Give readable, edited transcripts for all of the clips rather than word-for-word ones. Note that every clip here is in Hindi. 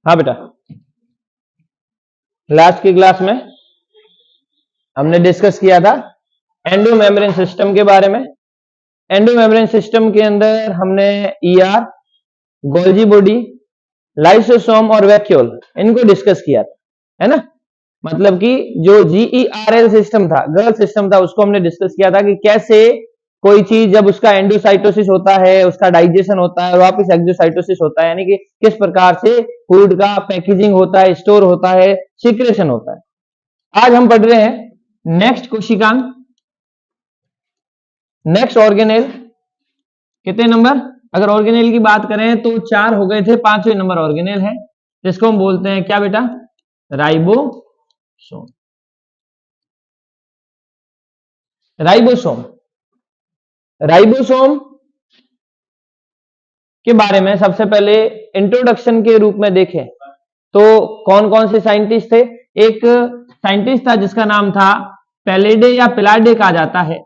हाँ बेटा, लास्ट की क्लास में हमने डिस्कस किया था एंडो मेम्ब्रेन सिस्टम के बारे में। एंडो मेम्ब्रेन सिस्टम के अंदर हमने ईआर, गोल्जी बॉडी, लाइसोसोम और वैक्यूल इनको डिस्कस किया था, है ना। मतलब कि जो GERL सिस्टम था, गर्ल सिस्टम था, उसको हमने डिस्कस किया था कि कैसे कोई चीज जब उसका एंडोसाइटोसिस होता है, उसका डाइजेशन होता है और वापस एक्सोसाइटोसिस होता है, यानी कि किस प्रकार से फूड का पैकेजिंग होता है, स्टोर होता है, सिक्रेशन होता है। आज हम पढ़ रहे हैं नेक्स्ट कोशिकांग, नेक्स्ट ऑर्गेनेल। कितने नंबर? अगर ऑर्गेनेल की बात करें तो 4 हो गए थे, 5वें नंबर ऑर्गेनेल है, जिसको हम बोलते हैं क्या बेटा? राइबोसोम। राइबोसोम, राइबोसोम के बारे में सबसे पहले इंट्रोडक्शन के रूप में देखें तो कौन कौन से साइंटिस्ट थे। एक साइंटिस्ट था जिसका नाम था पेलाडे या पिलाडे कहा जाता है।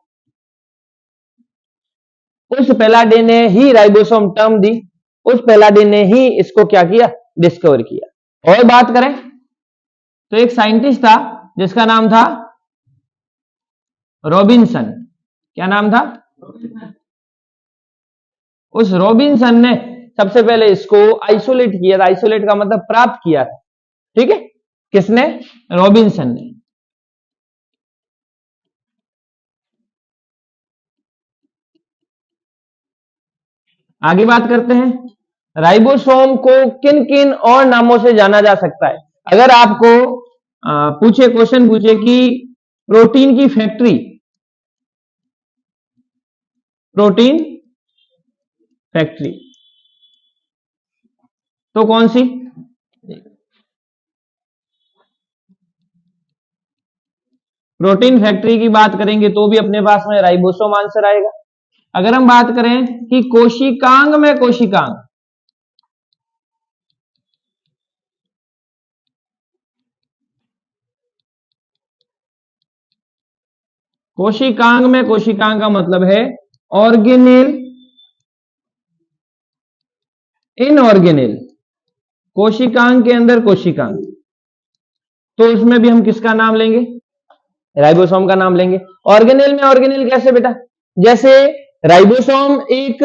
उस पेलाडे ने ही राइबोसोम टर्म दी, उस पेलाडे ने ही इसको क्या किया? डिस्कवर किया। और बात करें तो एक साइंटिस्ट था जिसका नाम था रॉबिन्सन। क्या नाम था? उस रॉबिन्सन ने सबसे पहले इसको आइसोलेट किया था। आइसोलेट का मतलब प्राप्त किया था, ठीक है। किसने? रॉबिन्सन ने। आगे बात करते हैं राइबोसोम को किन किन और नामों से जाना जा सकता है। अगर आपको पूछे, क्वेश्चन पूछे कि प्रोटीन की फैक्ट्री, प्रोटीन फैक्ट्री तो कौन सी? प्रोटीन फैक्ट्री की बात करेंगे तो भी अपने पास में राइबोसोम आंसर आएगा। अगर हम बात करें कि कोशिकांग में कोशिकांग, कोशिकांग में कोशिकांग का मतलब है ऑर्गेनेल, इनऑर्गेनेल। कोशिकांग के अंदर कोशिकांग, तो उसमें भी हम किसका नाम लेंगे? राइबोसोम का नाम लेंगे। ऑर्गेनेल में ऑर्गेनेल कैसे बेटा? जैसे राइबोसोम एक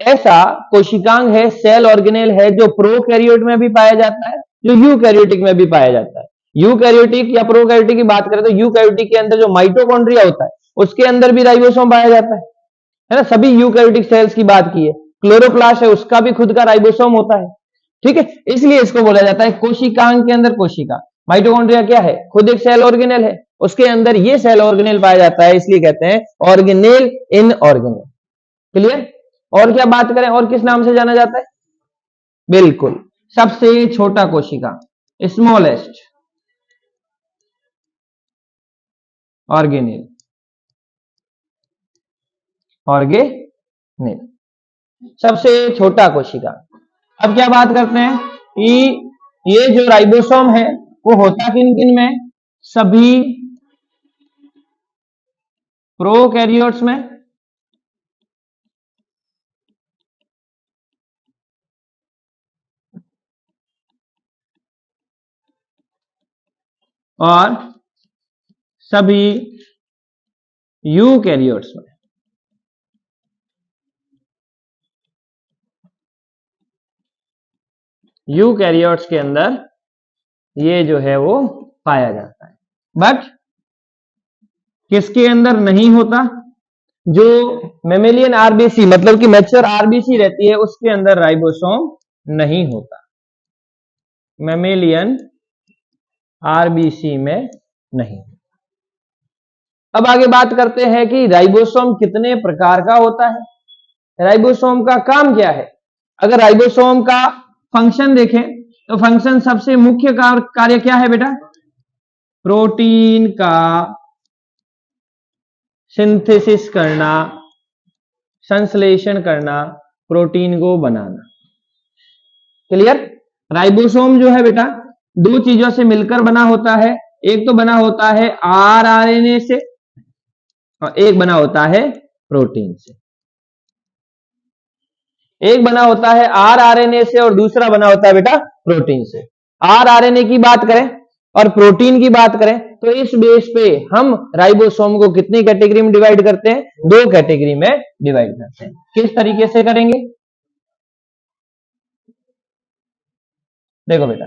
ऐसा कोशिकांग है, सेल ऑर्गेनेल है जो प्रोकैरियोट में भी पाया जाता है, जो यूकैरियोटिक में भी पाया जाता है। यूकैरियोटिक या प्रोकैरियोटिक की बात करें तो यूकैरियोटिक के अंदर जो माइटोकॉन्ड्रिया होता है उसके अंदर भी राइबोसोम पाया जाता है ना। सभी यूकैरियोटिक सेल्स की बात की है। क्लोरोप्लास्ट है, उसका भी खुद का राइबोसोम होता है, ठीक है। इसलिए इसको बोला जाता है कोशिकांग के अंदर कोशिका। माइटोकॉन्ड्रिया क्या है? खुद एक सेल ऑर्गेनेल है, उसके अंदर ये सेल ऑर्गेनेल पाया जाता है, इसलिए कहते हैं ऑर्गेनेल इन ऑर्गेनेल। क्लियर? और क्या बात करें, और किस नाम से जाना जाता है? बिल्कुल, सबसे छोटा कोशिका, स्मॉलेस्ट ऑर्गेनेल, ऑर्गेनेल, सबसे छोटा कोशिका। अब क्या बात करते हैं कि ये जो राइबोसोम है वो होता किन किन में? सभी प्रोकैरियोट्स में, और सभी यूकैरियोट्स में। यूकैरियोट्स के अंदर ये जो है वो पाया जाता है, बट किसके अंदर नहीं होता? जो मेमेलियन आरबीसी मतलब कि मैच्योर आरबीसी रहती है उसके अंदर राइबोसोम नहीं होता। मेमेलियन आरबीसी में नहीं। अब आगे बात करते हैं कि राइबोसोम कितने प्रकार का होता है, राइबोसोम का काम क्या है। अगर राइबोसोम का फंक्शन देखें तो फंक्शन सबसे मुख्य कार्य क्या है बेटा? प्रोटीन का सिंथेसिस करना, संश्लेषण करना, प्रोटीन को बनाना। क्लियर? राइबोसोम जो है बेटा दो चीजों से मिलकर बना होता है। एक तो बना होता है आरआरएनए से और एक बना होता है प्रोटीन से। एक बना होता है आरआरएनए से और दूसरा बना होता है बेटा प्रोटीन से। आरआरएनए की बात करें और प्रोटीन की बात करें तो इस बेस पे हम राइबोसोम को कितनी कैटेगरी में डिवाइड करते हैं? 2 कैटेगरी में डिवाइड करते हैं। किस तरीके से करेंगे? देखो बेटा,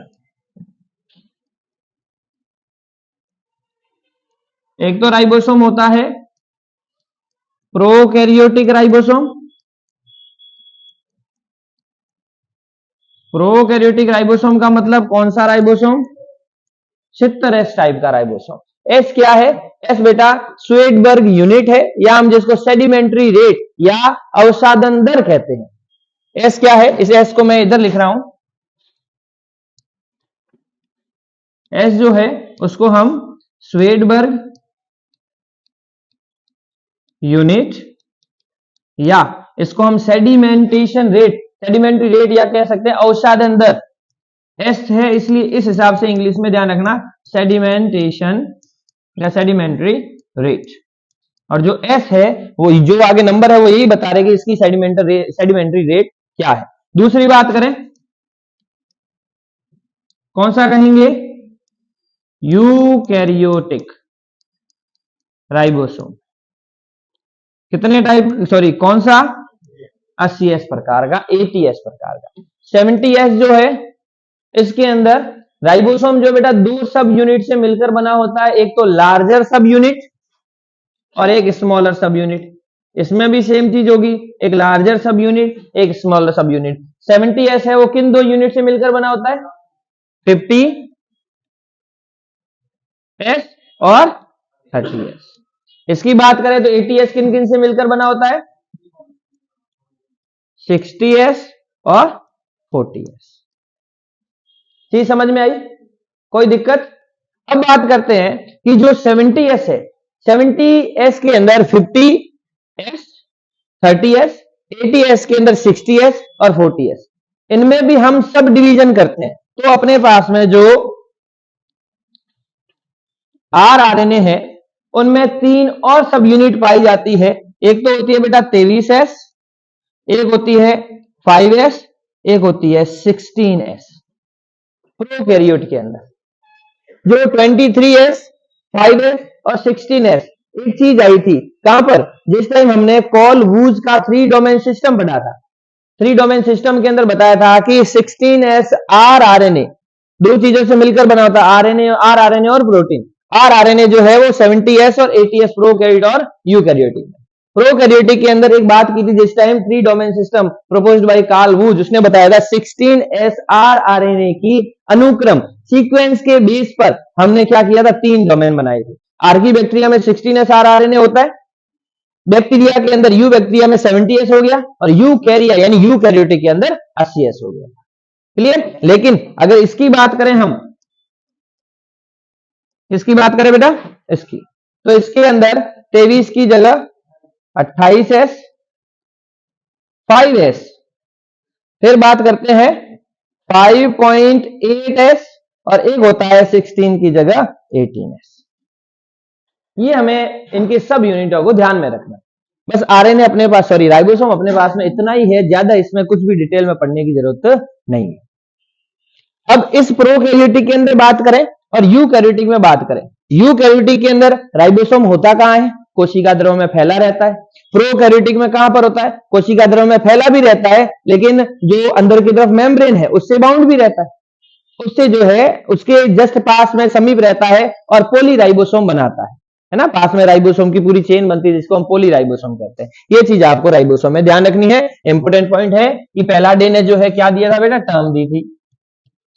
एक तो राइबोसोम होता है प्रोकैरियोटिक राइबोसोम। प्रोकैरियोटिक राइबोसोम का मतलब कौन सा राइबोसोम? 76 एस टाइप का राइबोसोम। एस क्या है? एस बेटा स्वेडबर्ग यूनिट है, या हम जिसको सेडिमेंट्री रेट या अवसादन दर कहते हैं। एस क्या है? इस एस को मैं इधर लिख रहा हूं। एस जो है उसको हम स्वेडबर्ग यूनिट या इसको हम सेडिमेंटेशन रेट, सेडिमेंट्री रेट या कह सकते हैं अवसादन दर। एस है इसलिए इस हिसाब से इंग्लिश में ध्यान रखना, सेडिमेंटेशन या सेडिमेंट्री रेट। और जो एस है वो जो आगे नंबर है वो यही बता रहे कि इसकी सेडिमेंट्री रेट क्या है। दूसरी बात करें, कौन सा कहेंगे? Eukaryotic ribosome. कितने टाइप, सॉरी कौन सा? 80s प्रकार का, 80s प्रकार का। 70s जो है इसके अंदर राइबोसोम जो बेटा 2 सब यूनिट से मिलकर बना होता है, एक तो लार्जर सब यूनिट और एक स्मॉलर सब यूनिट। इसमें भी सेम चीज होगी, एक लार्जर सब यूनिट, एक स्मॉलर सब यूनिट। 70s है वो किन 2 यूनिट से मिलकर बना होता है? 50s और 30s। इसकी बात करें तो 80s किन किन से मिलकर बना होता है? 60s और 40s। चीज समझ में आई? कोई दिक्कत? अब बात करते हैं कि जो 70s है, 70s के अंदर 50s, 30s, 80s के अंदर 60s और 40s, इनमें भी हम सब डिवीजन करते हैं। तो अपने पास में जो आरआरएनए है उनमें 3 और सब यूनिट पाई जाती है। एक तो होती है बेटा 23s, एक होती है 5s, एक होती है 16s। प्रोकैरियोट के अंदर जो 23s, 5s और 16s, एक चीज आई थी कहां पर? जिस टाइम हमने कॉल वूज का 3 डोमेन सिस्टम पढ़ा था। 3 डोमेन सिस्टम के अंदर बताया था कि 16s आरआरएनए 2 चीजों से मिलकर बना होता है, आरआरएनए और प्रोटीन। आरआरएनए जो है वो 70s और 80s प्रोकैरियोट और यूकैरियोटिक। प्रोकैरियोटिक के अंदर एक बात की थी जिस time 3 domain system proposed by Carl Woese, उसने बताया था 16s आरआरएनए की अनुक्रम सीक्वेंस के बेस पर हमने क्या किया था? 3 डोमेन बनाए थे। आर्की बैक्टीरिया में 16s आरआरएनए होता है, बैक्टीरिया के अंदर यू बैक्टीरिया में 70s हो गया, और यूकैरिया यानी यूकैरियोटिक के अंदर 80s हो गया। क्लियर? लेकिन अगर इसकी बात करें हम, इसकी बात करें बेटा इसकी, तो इसके अंदर 23 की जगह 28s, 5s, फिर बात करते हैं 5.8s और एक होता है 16 की जगह 18s। ये हमें इनके सब यूनिटों को ध्यान में रखना। बस आरएनए अपने पास, सॉरी राइबोसोम अपने पास में इतना ही है, ज्यादा इसमें कुछ भी डिटेल में पढ़ने की जरूरत नहीं है। अब इस प्रोकैरियोटिक के अंदर बात करें और यूकैरियोटिक में बात करें। यूकैरियोटिक के अंदर राइबोसोम होता कहां है? कोशिका द्रव में फैला रहता है। प्रोकैरियोटिक में कहां पर होता है? कोशिका द्रव में फैला भी रहता है, लेकिन जो अंदर की तरफ मेम्ब्रेन है उससे बाउंड भी रहता है, उससे जो है उसके जस्ट पास में समीप रहता है और पॉलीराइबोसोम बनाता है ना। पास में राइबोसोम की पूरी चेन बनती है जिसको हम पॉलीराइबोसोम कहते हैं। ये चीज आपको राइबोसोम में ध्यान रखनी है। इंपोर्टेंट पॉइंट है कि पैलाडे ने जो है क्या दिया था बेटा? टर्म दी थी।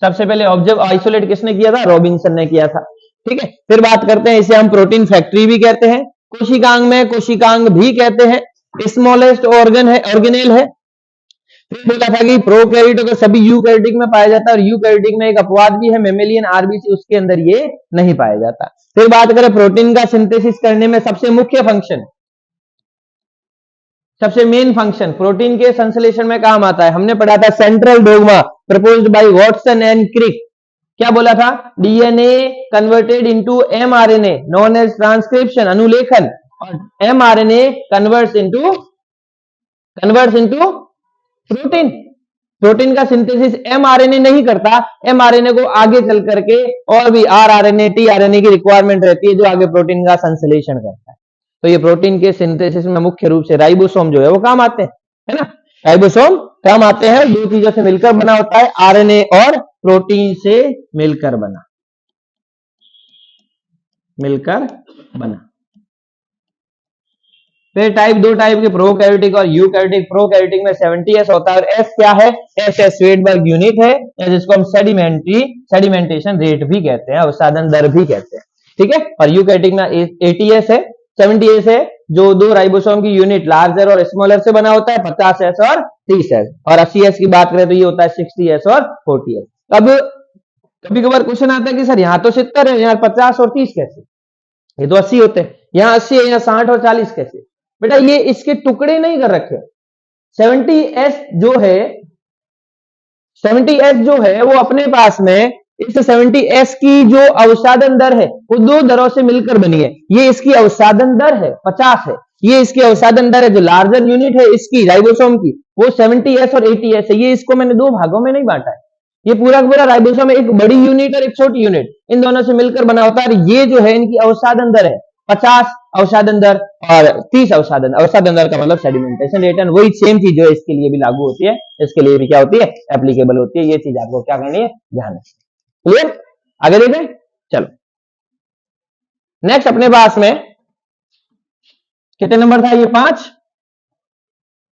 सबसे पहले ऑब्जर्व आइसोलेट किसने किया था? रॉबिन्सन ने किया था। ठीक है, फिर बात करते हैं, इसे हम प्रोटीन फैक्ट्री भी कहते हैं, कोशिकांग में कोशिकांग भी कहते हैं, स्मॉलेस्ट ऑर्गन है, ऑर्गेनेल है। फिर बोला था कि प्रोकैरियोट को सभी यूकैरियोटिक में पाया जाता है, और यूकैरियोटिक में एक अपवाद भी है, मेमेलियन आरबीसी, उसके अंदर ये नहीं पाया जाता। फिर बात करें प्रोटीन का सिंथेसिस करने में सबसे मुख्य फंक्शन, सबसे मेन फंक्शन प्रोटीन के संश्लेषण में काम आता है। हमने पढ़ा था central dogma proposed by Watson and Crick. क्या बोला था? DNA converted into mRNA known as transcription, अनुलेखन, और mRNA converts into protein. Protein का सिंथेसिस एमआरएनए नहीं करता, एमआरएनए को आगे चल करके और भी आरआरएनए, टीआरएनए की रिक्वायरमेंट रहती है जो आगे प्रोटीन का संश्लेषण करता है। तो ये प्रोटीन के सिंथेसिस में मुख्य रूप से राइबोसोम जो है वो काम आते हैं, है ना। राइबोसोम काम आते हैं, दो चीजों से मिलकर बना होता है, आरएनए और प्रोटीन से मिलकर बना, फिर टाइप, दो टाइप के, प्रोकैरियोटिक और यूकैरियोटिक। प्रोकैरियोटिक में 70s होता है और एस क्या है, एस स्वेडबर्ग यूनिट है, या जिसको हम सेडिमेंटेशन रेट भी कहते हैं, अवसादन दर भी कहते हैं, ठीक है। और यूकैरियोटिक में 80s है, 70s है, जो दो राइबोसोम की यूनिट लार्जर और स्मॉलर से बना होता है, 50s और 30s। और 80s की बात करें तो ये होता है 60s और 40s। अब कभी कभार क्वेश्चन आता है कि सर यहाँ तो 70 है, यहाँ 50 और 30 कैसे, ये तो 80 होते हैं, यहाँ 80 है, यहाँ 60 और 40 कैसे। बेटा ये इसके टुकड़े नहीं कर रखे। 70s जो है वो अपने पास में इस 70s की जो अवसादन दर है वो दो दरों से मिलकर बनी है। ये इसकी अवसादन दर है 50 है, ये इसकी अवसादन दर है जो लार्जर यूनिट है इसकी राइबोसोम की, वो 70s और 80s है। ये इसको मैंने दो भागों में नहीं बांटा है, ये पूरा का पूरा राइबोसोम एक बड़ी यूनिट और एक छोटी यूनिट, इन दोनों से मिलकर बना होता है। ये जो है इनकी अवसादन दर है 50 अवसादन दर और 30 अवसादन दर का मतलब सेडिमेंटेशन रेट। वही सेम चीज जो है इसके लिए भी लागू होती है, इसके लिए भी क्या होती है, एप्लीकेबल होती है। ये चीज आपको क्या करनी है, ध्यान में। क्लियर, आगे देखें, चलो नेक्स्ट अपने पास में कितने नंबर था, ये 5।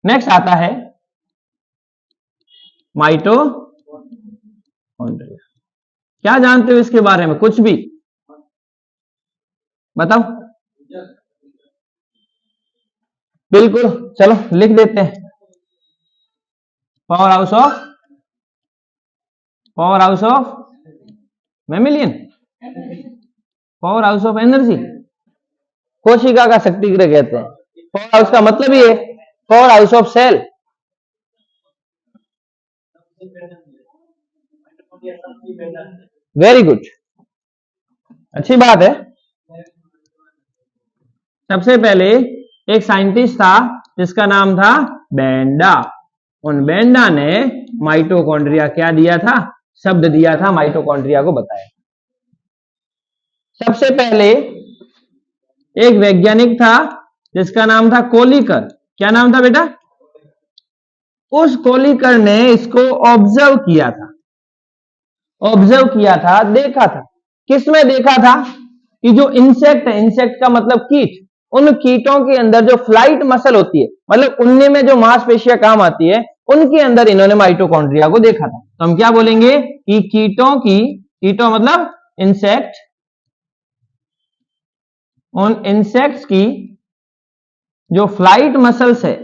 नेक्स्ट आता है माइटोकॉन्ड्रिया। क्या जानते हो इसके बारे में, कुछ भी बताओ। बिल्कुल, चलो लिख देते हैं, power house of mammalian, power house of energy, कोशिका का शक्ति गृह कहते हैं। पावर हाउस का मतलब ये power house of cell. Very good, अच्छी बात है। सबसे पहले एक साइंटिस्ट था जिसका नाम था बेंडा। उन बेंडा ने माइटोकॉन्ड्रिया क्या दिया था, शब्द दिया था, माइटोकॉन्ड्रिया को बताया। सबसे पहले एक वैज्ञानिक था जिसका नाम था कोलिकर। क्या नाम था बेटा, उस कोलिकर ने इसको ऑब्जर्व किया था, देखा था। किसमें देखा था कि जो इंसेक्ट है, इंसेक्ट का मतलब कीट, उन कीटों के अंदर जो फ्लाइट मसल होती है, मतलब उनने में जो मांसपेशियां काम आती है, उनके अंदर इन्होंने माइटोकॉन्ड्रिया को देखा था। तो हम क्या बोलेंगे कि कीटों मतलब इंसेक्ट, उन इंसेक्ट्स की जो फ्लाइट मसल्स है,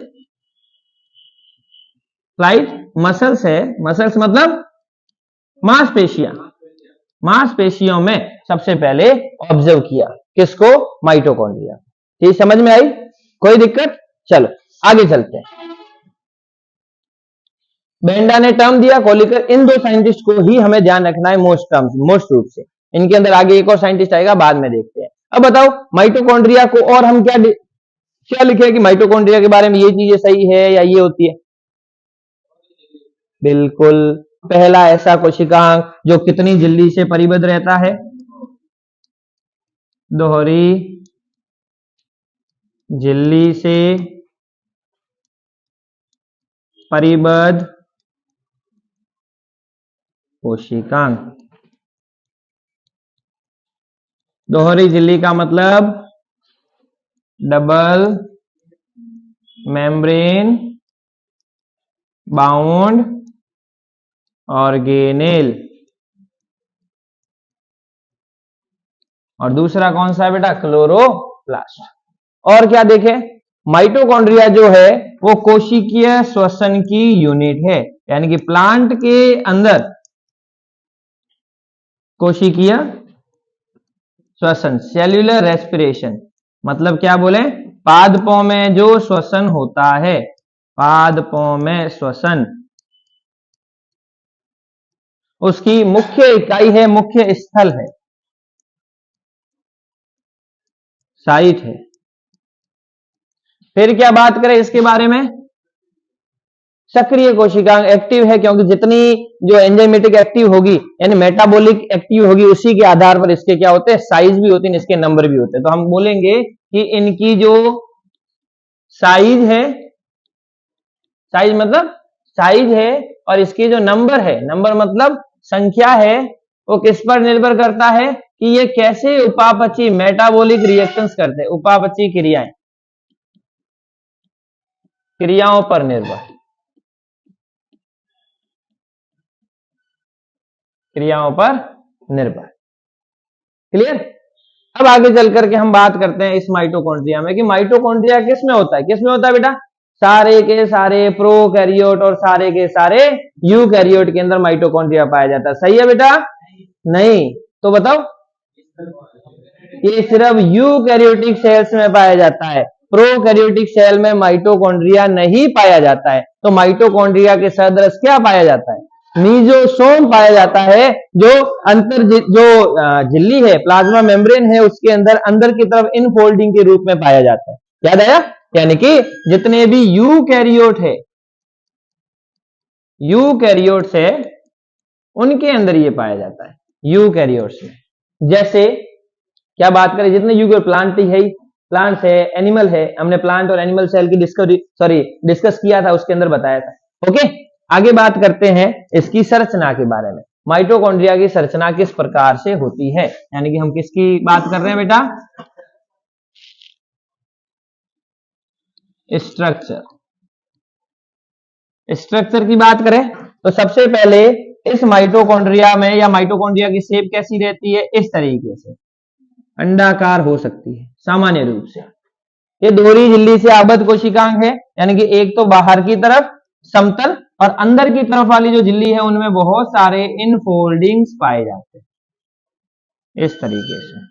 मसल्स मतलब मांसपेशियों में सबसे पहले ऑब्जर्व किया, किसको, माइटोकॉन्ड्रिया। ठीक, समझ में आई, कोई दिक्कत, चलो आगे चलते हैं। बेंडा ने टर्म दिया, कोलिकर, इन दो साइंटिस्ट को ही हमें ध्यान रखना है मोस्ट रूप से। इनके अंदर आगे एक और साइंटिस्ट आएगा, बाद में देखते हैं। अब बताओ माइटोकॉन्ड्रिया को और हम क्या लिखे कि माइटोकॉन्ड्रिया के बारे में ये चीजें सही है या ये होती है। बिल्कुल, पहला ऐसा कोशिकांग जो कितनी झिल्ली से परिबद्ध रहता है, दोहरी झिल्ली से परिबद्ध कोशिकांग। दोहरी झिल्ली का मतलब डबल मेम्ब्रेन बाउंड ऑर्गेनेल। और दूसरा कौन सा है बेटा, क्लोरोप्लास्ट। और क्या देखे, माइटोकॉन्ड्रिया जो है वो कोशिकीय श्वसन की यूनिट है, यानी कि प्लांट के अंदर कोशिकीय श्वसन, सेल्यूलर रेस्पिरेशन, मतलब क्या बोले, पादपों में जो श्वसन होता है, पादपों में श्वसन, उसकी मुख्य इकाई है, मुख्य स्थल है, साइट है। फिर क्या बात करें इसके बारे में, सक्रिय कोशिकांग एक्टिव है क्योंकि जितनी जो एंजाइमेटिक एक्टिव होगी यानी मेटाबॉलिक एक्टिव होगी उसी के आधार पर इसके क्या होते हैं, साइज भी होती है, इसके नंबर भी होते हैं। तो हम बोलेंगे कि इनकी जो साइज है, साइज मतलब साइज है, और इसकी जो नंबर है, नंबर मतलब संख्या है, वो किस पर निर्भर करता है कि ये कैसे उपापचयी मेटाबॉलिक रिएक्शंस करते हैं, उपापचयी क्रियाएं, क्रियाओं पर निर्भर, क्रियाओं पर निर्भर। क्लियर। अब आगे चल करके हम बात करते हैं इस माइटोकॉन्ड्रिया में कि माइटोकॉन्ड्रिया किस में होता है, किस में होता है बेटा, सारे के सारे प्रोकैरियोट और सारे के सारे यूकैरियोट के अंदर माइटोकॉन्ड्रिया पाया जाता है। सही है बेटा? नहीं तो बताओ, ये सिर्फ यूकैरियोटिक सेल्स में पाया जाता है, प्रोकैरियोटिक सेल में माइटोकॉन्ड्रिया नहीं पाया जाता है। तो माइटोकॉन्ड्रिया के सदृश क्या पाया जाता है, मीजोसोम पाया जाता है, जो झिल्ली है, प्लाज्मा मेम्ब्रेन है, उसके अंदर अंदर की तरफ इनफोल्डिंग के रूप में पाया जाता है। याद आया? यानी कि जितने भी यूकैरियोट है, यूकैरियोट्स है, उनके अंदर ये पाया जाता है, यूकैरियोट्स में। जैसे क्या बात करें, जितने यूकैरियोट, प्लांट है, प्लांट्स है, एनिमल है, हमने प्लांट और एनिमल सेल की डिस्कस किया था, उसके अंदर बताया था। ओके, आगे बात करते हैं इसकी संरचना के बारे में। माइटोकॉन्ड्रिया की संरचना किस प्रकार से होती है, यानी कि हम किसकी बात कर रहे हैं बेटा, स्ट्रक्चर। स्ट्रक्चर की बात करें तो सबसे पहले इस माइटोकॉन्ड्रिया में, या माइटोकॉन्ड्रिया की शेप कैसी रहती है, इस तरीके से अंडाकार हो सकती है सामान्य रूप से। ये दोहरी झिल्ली से आबद्ध कोशिकांग है, यानी कि एक तो बाहर की तरफ समतल और अंदर की तरफ वाली जो झिल्ली है उनमें बहुत सारे इनफोल्डिंग्स पाए जाते हैं इस तरीके से।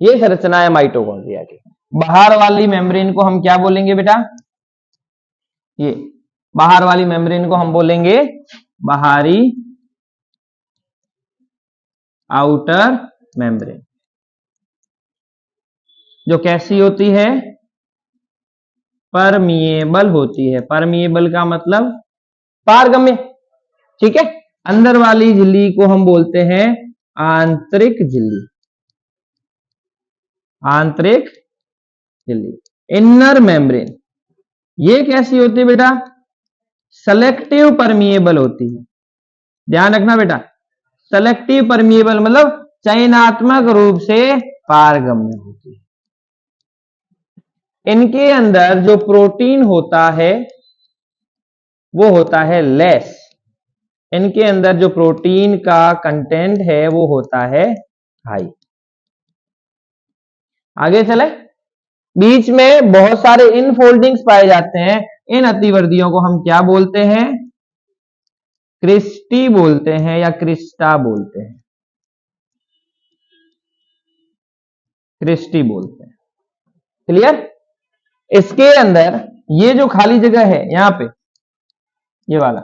ये संरचना है माइटोकॉन्ड्रिया की। बाहर वाली मेम्ब्रेन को हम क्या बोलेंगे बेटा, ये बाहर वाली मेम्ब्रेन को हम बोलेंगे बाहरी, आउटर मेम्ब्रेन, जो कैसी होती है, परमिएबल होती है। परमिएबल का मतलब पारगम्य, ठीक है। अंदर वाली झिल्ली को हम बोलते हैं आंतरिक झिल्ली, आंतरिक झिल्ली, इनर मेम्ब्रेन। ये कैसी होती है बेटा, सेलेक्टिव परमिएबल होती है। ध्यान रखना बेटा, सेलेक्टिव परमिएबल मतलब चयनात्मक रूप से पारगम्य होती है। इनके अंदर जो प्रोटीन होता है वो होता है लेस, इनके अंदर जो प्रोटीन का कंटेंट है वो होता है हाई। आगे चले, बीच में बहुत सारे इनफोल्डिंग्स पाए जाते हैं। इन अतिवर्दियों को हम क्या बोलते हैं, क्रिस्टी बोलते हैं या क्रिस्टा बोलते हैं, क्रिस्टी बोलते हैं। क्लियर। इसके अंदर ये जो खाली जगह है यहां पे, ये वाला,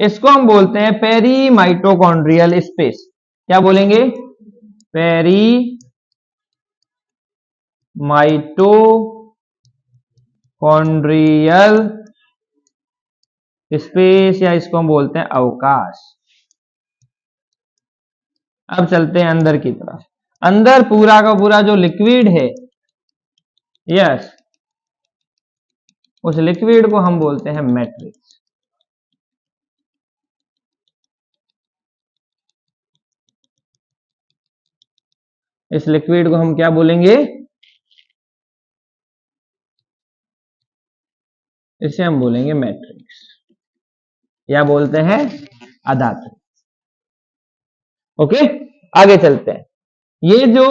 इसको हम बोलते हैं पेरी माइटोकॉन्ड्रियल स्पेस। क्या बोलेंगे, पेरी माइटोकॉन्ड्रियल स्पेस, या इसको हम बोलते हैं अवकाश। अब चलते हैं अंदर की तरफ। अंदर पूरा का पूरा जो लिक्विड है, यस, उस लिक्विड को हम बोलते हैं मैट्रिक्स। इस लिक्विड को हम क्या बोलेंगे, इसे हम बोलेंगे मैट्रिक्स, या बोलते हैं अधातु। ओके, आगे चलते हैं। ये जो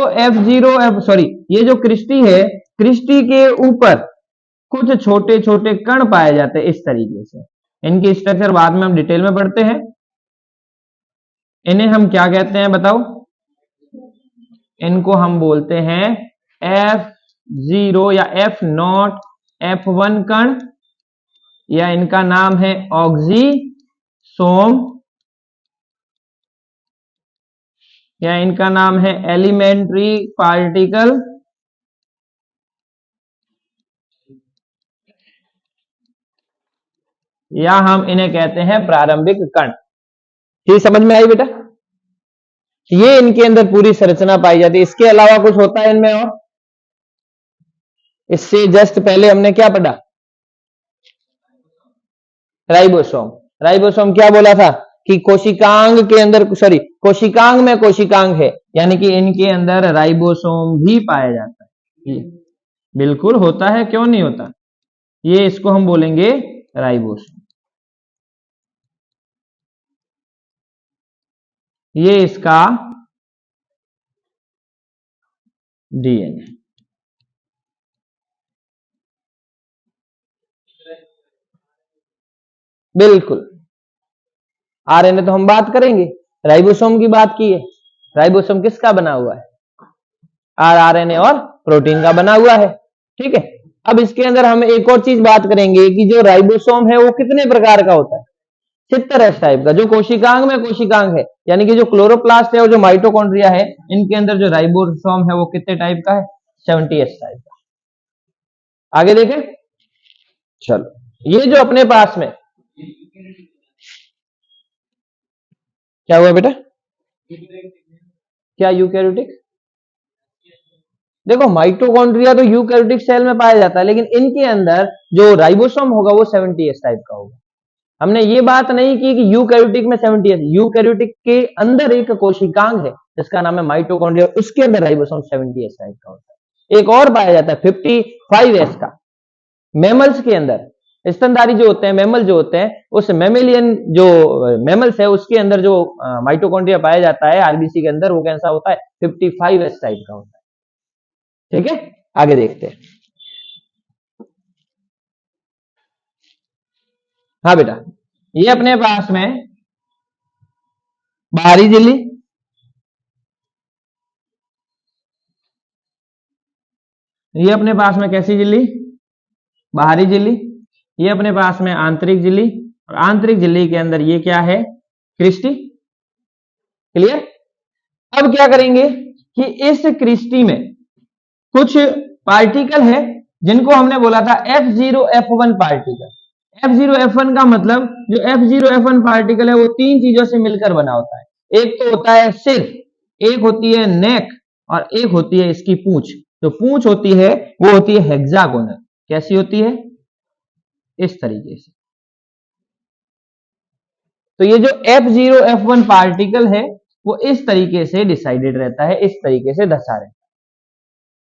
ये जो क्रिस्टी है, क्रिस्टी के ऊपर कुछ छोटे छोटे कण पाए जाते हैं इस तरीके से। इनकी स्ट्रक्चर बाद में हम डिटेल में पढ़ते हैं। इन्हें हम क्या कहते हैं बताओ, इनको हम बोलते हैं F0 या F0, F1 कण, या इनका नाम है ऑक्सीसोम, या इनका नाम है एलिमेंट्री पार्टिकल, या हम इन्हें कहते हैं प्रारंभिक कण। ठीक समझ में आई बेटा? ये इनके अंदर पूरी संरचना पाई जाती है। इसके अलावा कुछ होता है इनमें और? इससे जस्ट पहले हमने क्या पढ़ा? राइबोसोम। राइबोसोम क्या बोला था कि कोशिकांग के अंदर, सॉरी, कोशिकांग में कोशिकांग है, यानी कि इनके अंदर राइबोसोम भी पाया जाता है। बिल्कुल होता है, क्यों नहीं होता? ये इसको हम बोलेंगे राइबोसोम। ये इसका डीएनए। बिल्कुल। आरएनए तो हम बात करेंगे, राइबोसोम की बात की है। राइबोसोम किसका बना हुआ है? आरएनए और प्रोटीन का बना हुआ है। ठीक है। अब इसके अंदर हम एक और चीज बात करेंगे कि जो राइबोसोम है वो कितने प्रकार का होता है? 70 टाइप का। जो कोशिकांग में कोशिकांग है, यानी कि जो क्लोरोप्लास्ट है और जो माइटोकॉन्ड्रिया है, इनके अंदर जो राइबोसोम है वो कितने टाइप का है? 70 टाइप का। आगे देखें। चलो, ये जो अपने पास में क्या हुआ बेटा? क्या यूकैरियोटिक? देखो, माइटोकॉन्ड्रिया तो यूकैरियोटिक सेल में पाया जाता है, लेकिन इनके अंदर जो राइबोसोम होगा वो 70 टाइप का होगा। हमने ये बात नहीं की कि यूकैरियोटिक में 70, यूकैरियोटिक के अंदर एक कोशिकांग है जिसका नाम है माइटोकॉन्ड्रिया, उसके अंदर राइबोसोम 70 टाइप का होता है। एक और पाया जाता है 55S का मैमल्स के अंदर। स्तनधारी जो होते हैं, मैमल जो होते हैं, उस मैमेलियन जो मैमल्स है उसके अंदर जो माइटोकॉन्ड्रिया पाया जाता है आरबीसी के अंदर, वो कैसा होता है? 55S टाइप का होता है। ठीक है, आगे देखते हैं। हाँ बेटा, ये अपने पास में बाहरी झिल्ली, ये अपने पास में कैसी झिल्ली? बाहरी झिल्ली। ये अपने पास में आंतरिक झिल्ली, और आंतरिक झिल्ली के अंदर ये क्या है? क्रिस्टी। क्लियर? अब क्या करेंगे कि इस क्रिस्टी में कुछ पार्टिकल है जिनको हमने बोला था F0F1 पार्टिकल। F0F1 का मतलब, जो F0F1 पार्टिकल है वो 3 चीजों से मिलकर बना होता है। एक तो होता है सिर, एक होती है नेक, और एक होती है इसकी पूंछ। जो पूंछ होती है वो होती है हेक्सागोनल। कैसी होती है? इस तरीके से। तो ये जो F0F1 पार्टिकल है वो इस तरीके से डिसाइडेड रहता है, इस तरीके से धसा रहता है।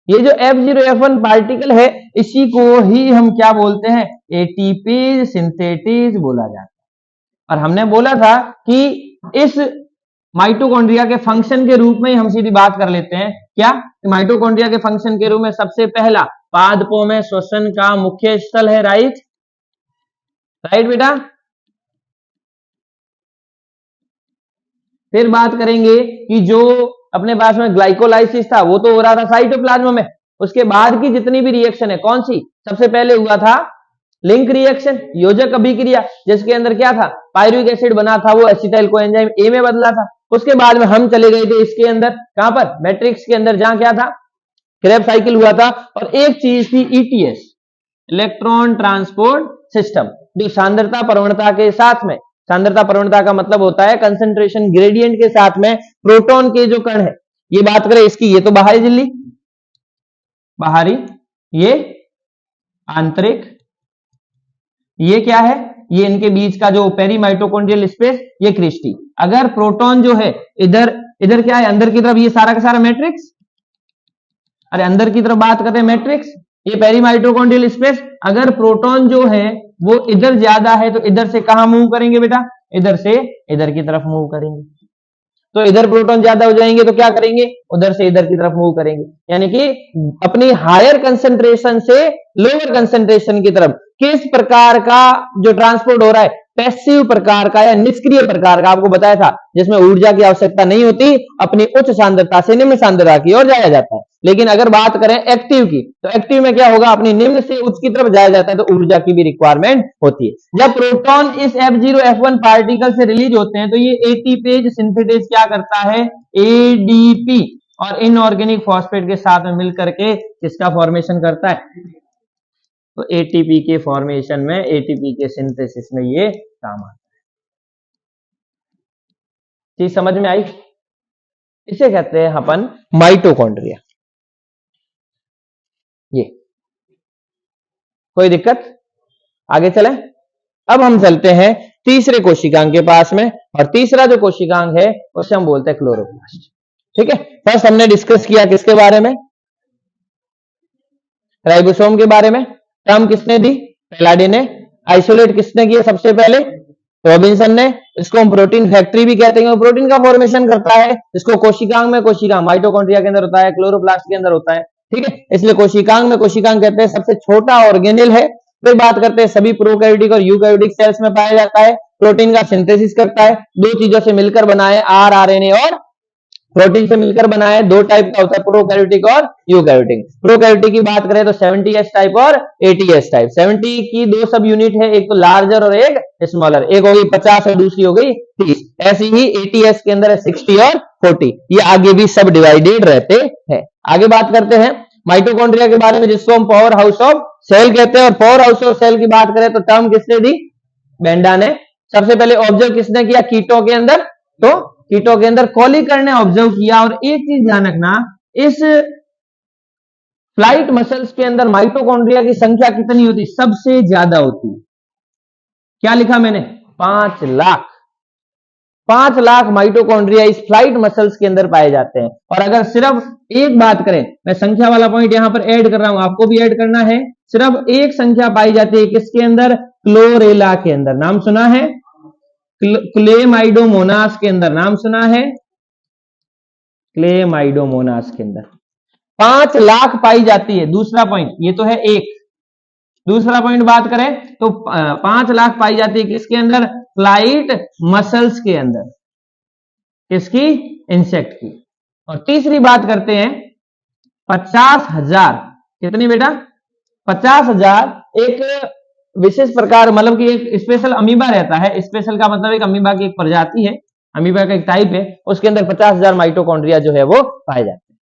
ये जो F0F1 पार्टिकल है, इसी को ही हम क्या बोलते हैं? एटीपीज सिंथेटिज बोला जाता है। और हमने बोला था कि इस माइटोकॉन्ड्रिया के फंक्शन के रूप में ही हम सीधी बात कर लेते हैं। क्या? माइटोकॉन्ड्रिया के फंक्शन के रूप में सबसे पहला पादपों में श्वसन का मुख्य स्थल है। राइट? राइट बेटा? फिर बात करेंगे कि जो अपने पास में ग्लाइकोलाइसिस था वो तो हो रहा था साइटोप्लाज्म में। उसके बाद की जितनी भी रिएक्शन है, कौन सी सबसे पहले हुआ था? लिंक रिएक्शन, योजक अभिक्रिया, जिसके अंदर क्या था? पायरुविक एसिड बना था, वो एसिटाइल कोएंजाइम ए में बदला था। उसके बाद में हम चले गए थे इसके अंदर, कहां पर? मैट्रिक्स के अंदर, जहां क्या था? क्रेब्स साइकिल हुआ था। और एक चीज थी ईटीएस, इलेक्ट्रॉन ट्रांसपोर्ट सिस्टम, जो सांद्रता प्रवणता के साथ में, सांद्रता प्रवणता का मतलब होता है कंसंट्रेशन ग्रेडियंट के साथ में प्रोटॉन के जो कण है, ये बात करें इसकी, ये तो बाहरी झिल्ली, बाहरी, ये आंतरिक, ये क्या है? ये इनके बीच का जो पेरीमाइटोकॉन्ड्रियल स्पेस, ये क्रिस्टी। अगर प्रोटॉन जो है इधर, इधर क्या है? अंदर की तरफ ये सारा का सारा मैट्रिक्स, अरे अंदर की तरफ बात करते हैं मैट्रिक्स, ये पेरीमाइटोकॉन्ड्रियल स्पेस। अगर प्रोटॉन जो है वो इधर ज्यादा है तो इधर से कहां मूव करेंगे बेटा? इधर से इधर की तरफ मूव करेंगे। तो इधर प्रोटॉन ज्यादा हो जाएंगे तो क्या करेंगे? उधर से इधर की तरफ मूव करेंगे। यानी कि अपनी हायर कंसंट्रेशन से लोअर कंसंट्रेशन की तरफ किस प्रकार का जो ट्रांसपोर्ट हो रहा है? पैसिव प्रकार का या निष्क्रिय प्रकार का, आपको बताया था, जिसमें ऊर्जा की आवश्यकता नहीं होती, अपनी उच्च सांद्रता से निम्न सांद्रता की ओर जाया जाता है। लेकिन अगर बात करें एक्टिव की, तो एक्टिव में क्या होगा, अपनी निम्न से उच्च की तरफ जाया जाता है, तो ऊर्जा की भी रिक्वायरमेंट होती है। जब प्रोटॉन इस F0 F1 पार्टिकल से रिलीज होते हैं, तो ये एटीपेज सिंथेसिस क्या करता है, एडीपी, और इनऑर्गेनिक फॉस्फेट के साथ में मिलकर के किसका फॉर्मेशन करता है, तो एटीपी के फॉर्मेशन में, एटीपी के सिंथेसिस में ये काम आता है। चीज समझ में आई? इसे कहते हैं अपन माइटोकॉन्ड्रिया। ये कोई दिक्कत? आगे चले। अब हम चलते हैं तीसरे कोशिकांग के पास में, और तीसरा जो कोशिकांग है उसे हम बोलते हैं क्लोरोप्लास्ट। ठीक है, फर्स्ट हमने डिस्कस किया किसके बारे में, राइबोसोम के बारे में। टर्म किसने दी, पैलाडे ने। आइसोलेट किसने किया सबसे पहले, रॉबिन्सन ने। इसको हम प्रोटीन फैक्ट्री भी कहते हैं, प्रोटीन का फॉर्मेशन करता है। इसको कोशिकांग में, कोशिकांग माइटोकॉन्ड्रिया के अंदर होता है, क्लोरोप्लास्ट के अंदर होता है। ठीक है, इसलिए कोशिकांग में कोशिकांग कहते हैं, सबसे छोटा ऑर्गेनेल है। फिर बात करते हैं सभी प्रोकैरियोटिक और यूकैरियोटिक सेल्स में पाया जाता है। प्रोटीन का सिंथेसिस करता है, दो चीजों से मिलकर बना है, आरएनए और प्रोटीन से मिलकर बना है। दो टाइप का होता है, प्रोकैरियोटिक और यूकैरियोटिक। प्रोकैरियोटिक की बात करें तो 70S टाइप और 80S टाइप। 70 की दो सब यूनिट है, एक तो लार्जर और एक स्मॉलर। एक हो गई 50 और दूसरी हो गई 30। ऐसी ही 80S के अंदर है 60 और 40। ये आगे भी सब डिवाइडेड रहते हैं। आगे बात करते हैं माइटोकॉन्ड्रिया के बारे में, जिसको हम पावर हाउस ऑफ सेल कहते हैं। और पावर हाउस ऑफ सेल की बात करें तो टर्म किसने दी, बेंडा ने। सबसे पहले ऑब्जर्व किसने किया, कीटो के अंदर, तो कीटो के अंदर कॉलिकर ने ऑब्जर्व किया। और एक चीज ध्यान रखना, इस फ्लाइट मसल्स के अंदर माइटोकॉन्ड्रिया की संख्या कितनी होती, सबसे ज्यादा होती। क्या लिखा मैंने, 5 लाख। 5 लाख माइटोकॉन्ड्रिया इस फ्लाइट मसल्स के अंदर पाए जाते हैं। और अगर सिर्फ एक बात करें, मैं संख्या वाला पॉइंट यहां पर ऐड कर रहा हूं, आपको भी ऐड करना है। सिर्फ एक संख्या पाई जाती है किसके अंदर, क्लोरेला के अंदर। नाम सुना है, क्लेमाइडोमोनास के अंदर। नाम सुना है, क्लेमाइडोमोनास के अंदर 5 लाख पाई जाती है। दूसरा पॉइंट, ये तो है एक। दूसरा पॉइंट बात करें तो 5 लाख पाई जाती है किसके अंदर, फ्लाइट मसल्स के अंदर। किसकी, इंसेक्ट की। और तीसरी बात करते हैं 50,000। कितनी बेटा, 50,000 एक विशेष प्रकार, मतलब कि एक स्पेशल अमीबा रहता है। स्पेशल का मतलब एक अमीबा की एक प्रजाति है, अमीबा का एक टाइप है, उसके अंदर 50,000 माइटोकॉन्ड्रिया जो है वो पाए जाते हैं।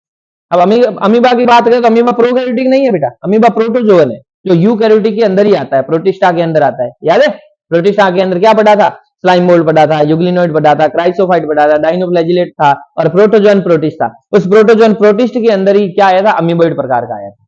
अब अमीबा की बात करें तो अमीबा प्रोकैरियोटिक नहीं है बेटा, अमीबा प्रोटोजोअन है, जो यूकैरियोटिक के अंदर ही आता है, प्रोटिस्टा के अंदर आता है। याद है, प्रोटिस्टा के अंदर क्या पढ़ा था, स्लाइम मोल्ड पढ़ा था, यूग्लिनोइड पढ़ा था, क्राइसोफाइट पढ़ा था, डाइनोफ्लैजिलेट था, और प्रोटोजोअन प्रोटिस्टा। उस प्रोटोजोअन प्रोटिस्ट के अंदर ही क्या आया था, अमीबोइड प्रकार का आया था।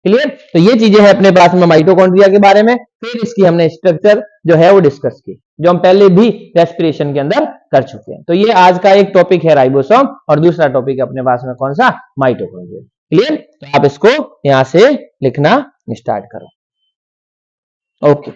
क्लियर? तो ये चीजें हैं अपने पास में माइटोकॉन्ड्रिया के बारे में। फिर इसकी हमने स्ट्रक्चर जो है वो डिस्कस की, जो हम पहले भी रेस्पिरेशन के अंदर कर चुके हैं। तो ये आज का एक टॉपिक है राइबोसोम, और दूसरा टॉपिक अपने पास में कौन सा, माइटोकॉन्ड्रिया। क्लियर? तो आप इसको यहां से लिखना स्टार्ट करो। ओके।